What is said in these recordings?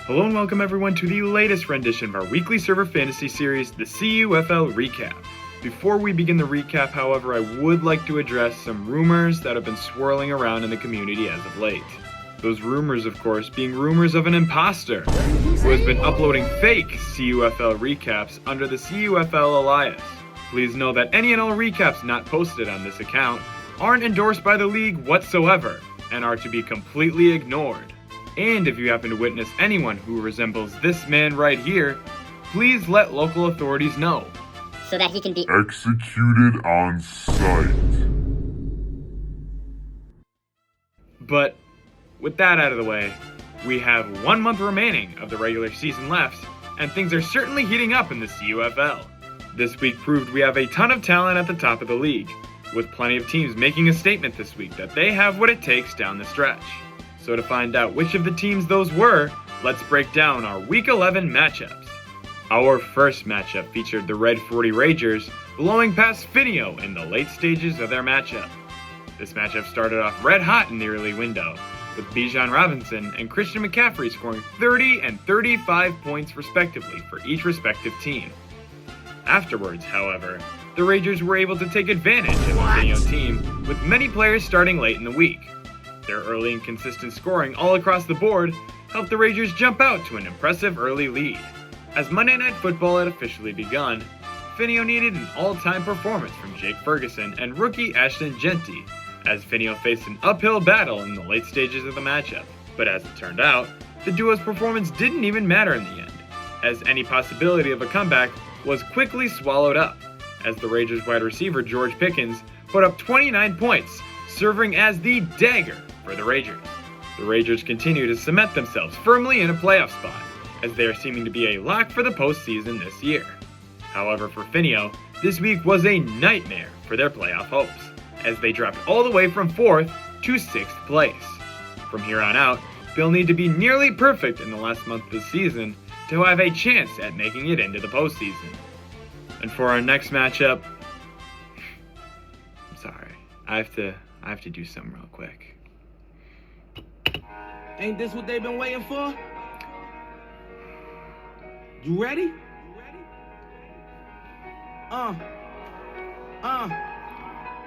Hello and welcome everyone to the latest rendition of our weekly server fantasy series, the CUFL Recap. Before we begin the recap, however, I would like to address some rumors that have been swirling around in the community as of late. Those rumors, of course, being rumors of an imposter who has been uploading fake CUFL recaps under the CUFL alias. Please know that any and all recaps not posted on this account aren't endorsed by the league whatsoever and are to be completely ignored. And if you happen to witness anyone who resembles this man right here, please let local authorities know, so that he can be executed on sight. But with that out of the way, we have 1 month remaining of the regular season left, and things are certainly heating up in the CUFL. This week proved we have a ton of talent at the top of the league, with plenty of teams making a statement this week that they have what it takes down the stretch. So to find out which of the teams those were, let's break down our Week 11 matchups. Our first matchup featured the Red 40 Ragers blowing past Finio in the late stages of their matchup. This matchup started off red hot in the early window, with Bijan Robinson and Christian McCaffrey scoring 30 and 35 points respectively for each respective team. Afterwards, however, the Ragers were able to take advantage of the Finio team, with many players starting late in the week. Their early and consistent scoring all across the board helped the Ragers jump out to an impressive early lead. As Monday Night Football had officially begun, Finio needed an all-time performance from Jake Ferguson and rookie Ashton Genty, as Finio faced an uphill battle in the late stages of the matchup. But as it turned out, the duo's performance didn't even matter in the end, as any possibility of a comeback was quickly swallowed up, as the Ragers wide receiver George Pickens put up 29 points, serving as the dagger for the Ragers. The Ragers continue to cement themselves firmly in a playoff spot, as they are seeming to be a lock for the postseason this year. However, for Finio, this week was a nightmare for their playoff hopes, as they dropped all the way from 4th to 6th place. From here on out, they'll need to be nearly perfect in the last month of the season to have a chance at making it into the postseason. And for our next matchup, I'm sorry, I have to do something real quick. Ain't this what they've been waiting for? You ready?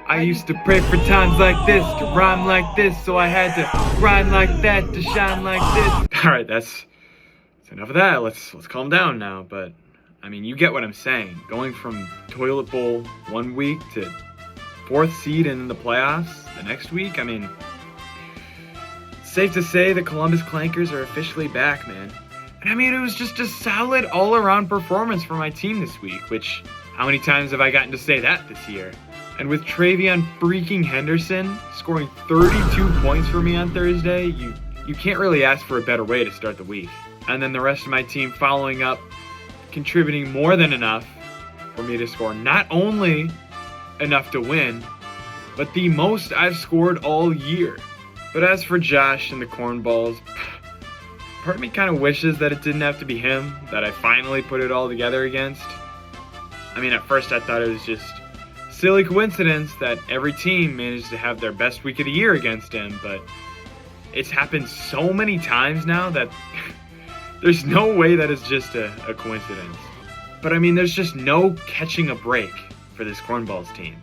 I used to pray for times like this, to rhyme like this, so I had to grind like that, to shine like this. Alright, that's enough of that. Let's calm down now, but I mean, you get what I'm saying. Going from toilet bowl 1 week to 4th seed in the playoffs the next week, I mean, it's safe to say the Columbus Clankers are officially back, man. And I mean, it was just a solid all-around performance for my team this week, which, how many times have I gotten to say that this year? And with Travion freaking Henderson scoring 32 points for me on Thursday, you can't really ask for a better way to start the week. And then the rest of my team following up, contributing more than enough for me to score not only enough to win, but the most I've scored all year. But as for Josh and the Cornballs, part of me kind of wishes that it didn't have to be him that I finally put it all together against. I mean, at first I thought it was just silly coincidence that every team managed to have their best week of the year against him, but it's happened so many times now that there's no way that it's just a coincidence. But I mean, there's just no catching a break for this Cornballs team,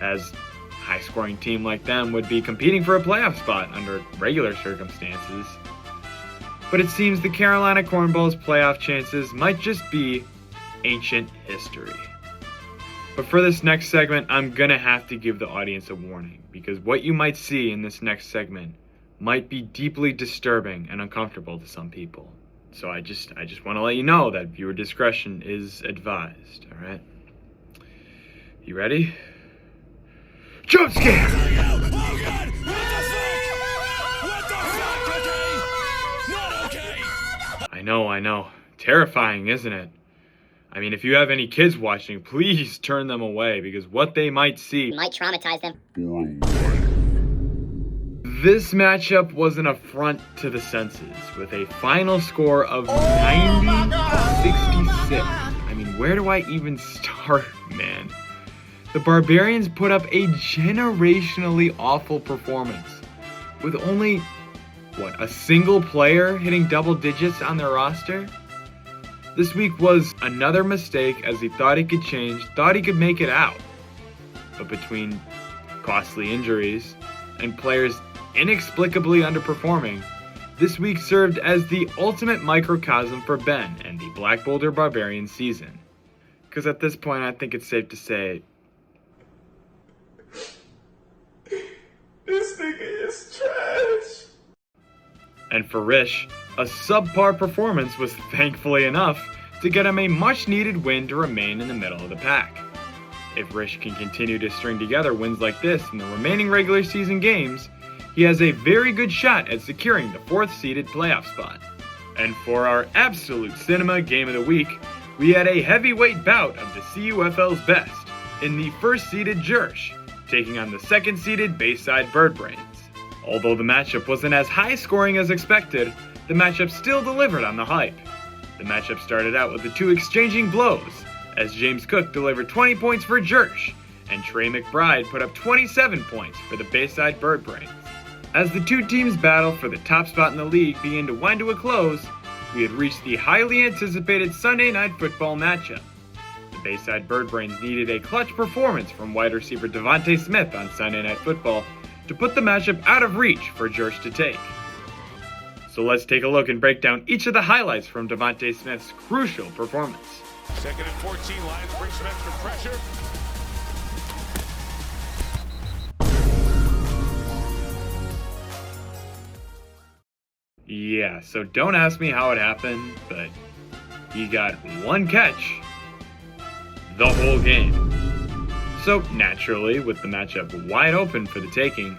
as a high-scoring team like them would be competing for a playoff spot under regular circumstances. But it seems the Carolina Cornballs' playoff chances might just be ancient history. But for this next segment, I'm gonna have to give the audience a warning, because what you might see in this next segment might be deeply disturbing and uncomfortable to some people. So I just want to let you know that viewer discretion is advised, alright? You ready? Jump scare! Oh God! What the fuck? Okay? Not okay! I know. Terrifying, isn't it? I mean, if you have any kids watching, please turn them away, because what they might see might traumatize them. This matchup was an affront to the senses, with a final score of 90 to 66. I mean, where do I even start, man? The Barbarians put up a generationally awful performance, with only a single player hitting double digits on their roster? This week was another mistake, as he thought he could change, thought he could make it out. But between costly injuries and players inexplicably underperforming, this week served as the ultimate microcosm for Ben and the Black Boulder Barbarians season. Because at this point, I think it's safe to say, this nigga is trash. And for Rish, a subpar performance was thankfully enough to get him a much-needed win to remain in the middle of the pack. If Rish can continue to string together wins like this in the remaining regular season games, he has a very good shot at securing the 4th-seeded playoff spot. And for our absolute cinema game of the week, we had a heavyweight bout of the CUFL's best in the 1st-seeded Jersh, taking on the 2nd-seeded Bayside Birdbrains. Although the matchup wasn't as high-scoring as expected, the matchup still delivered on the hype. The matchup started out with the two exchanging blows, as James Cook delivered 20 points for Jersh, and Trey McBride put up 27 points for the Bayside Birdbrains. As the two teams' battle for the top spot in the league began to wind to a close, we had reached the highly anticipated Sunday Night Football matchup. The Bayside Birdbrains needed a clutch performance from wide receiver Devontae Smith on Sunday Night Football to put the matchup out of reach for Jersh to take. So let's take a look and break down each of the highlights from Devontae Smith's crucial performance. 2nd and 14, Lions bring some extra pressure. Yeah, so don't ask me how it happened, but he got one catch the whole game. So naturally, with the matchup wide open for the taking,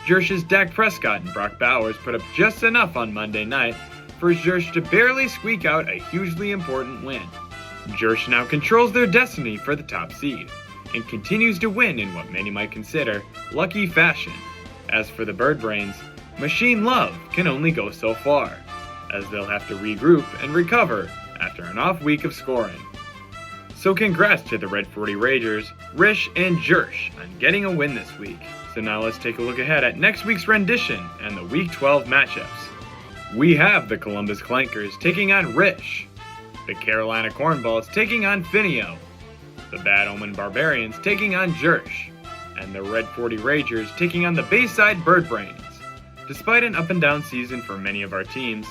Jersh's Dak Prescott and Brock Bowers put up just enough on Monday night for Jersh to barely squeak out a hugely important win. Jersh now controls their destiny for the top seed, and continues to win in what many might consider lucky fashion. As for the Birdbrains, Machine Love can only go so far, as they'll have to regroup and recover after an off week of scoring. So congrats to the Red 40 Ragers, Rish, and Jersh on getting a win this week. So now let's take a look ahead at next week's rendition and the Week 12 matchups. We have the Columbus Clankers taking on Rish, the Carolina Cornballs taking on Finio, the Bad Omen Barbarians taking on Jersh, and the Red 40 Ragers taking on the Bayside Birdbrains. Despite an up and down season for many of our teams,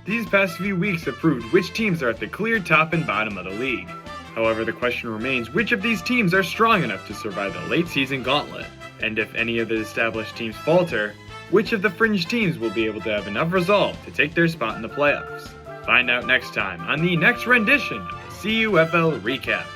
these past few weeks have proved which teams are at the clear top and bottom of the league. However, the question remains which of these teams are strong enough to survive the late season gauntlet, and if any of the established teams falter, which of the fringe teams will be able to have enough resolve to take their spot in the playoffs. Find out next time on the next rendition of the CUFL Recap.